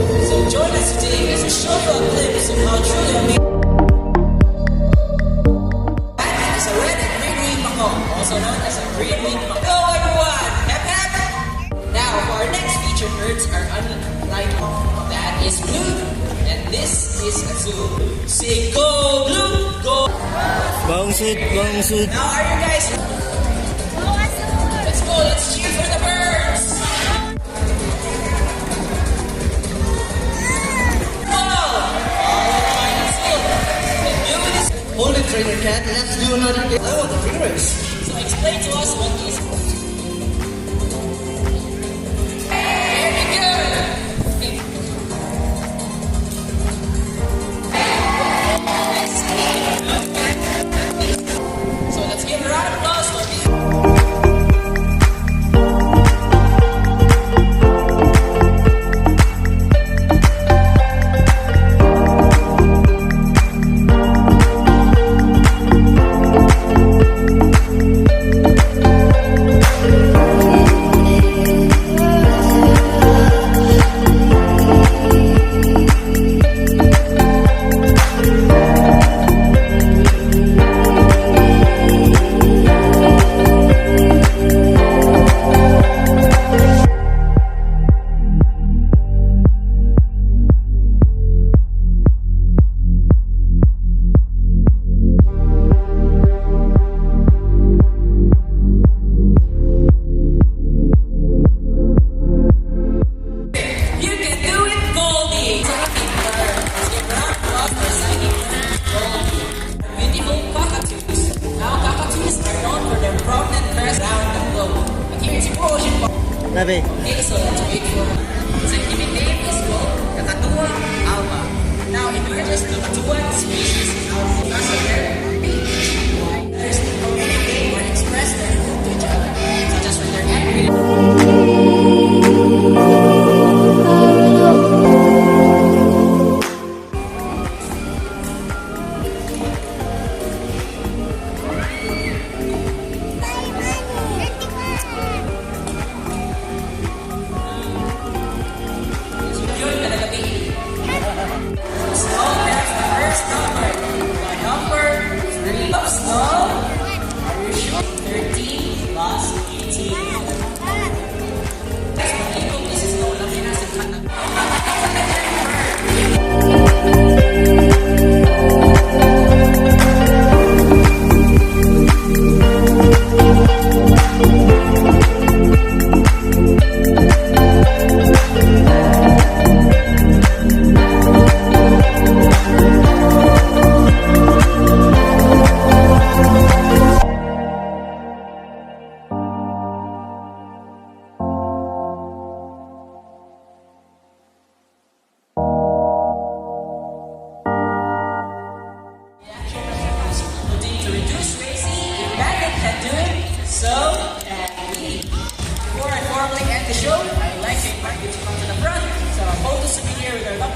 So join us today as we show you a glimpse of how truly amazing that is a red and green winged macaw, also known as a green winged macaw. Hello everyone! Hep hep! Now for our next featured birds are unlike that is blue and this is azul. Say go blue, go! Bangsit, bangsit. Now are you guys? Let's go, let's cheer for the birds! Hold it, trainer cat. Let's do another game. Oh, the fingers. So explain to us what is. Very good. So let's give a round of applause for this. Nabi. Okay, so let's wait for scientific name is called Kakatua alba. Now, if we're just Kakatua species of there's no communicate or express their mood to each other, such as when they're angry. Before I formally end the show, I'd like to invite you to come to the front. So hold the souvenir with our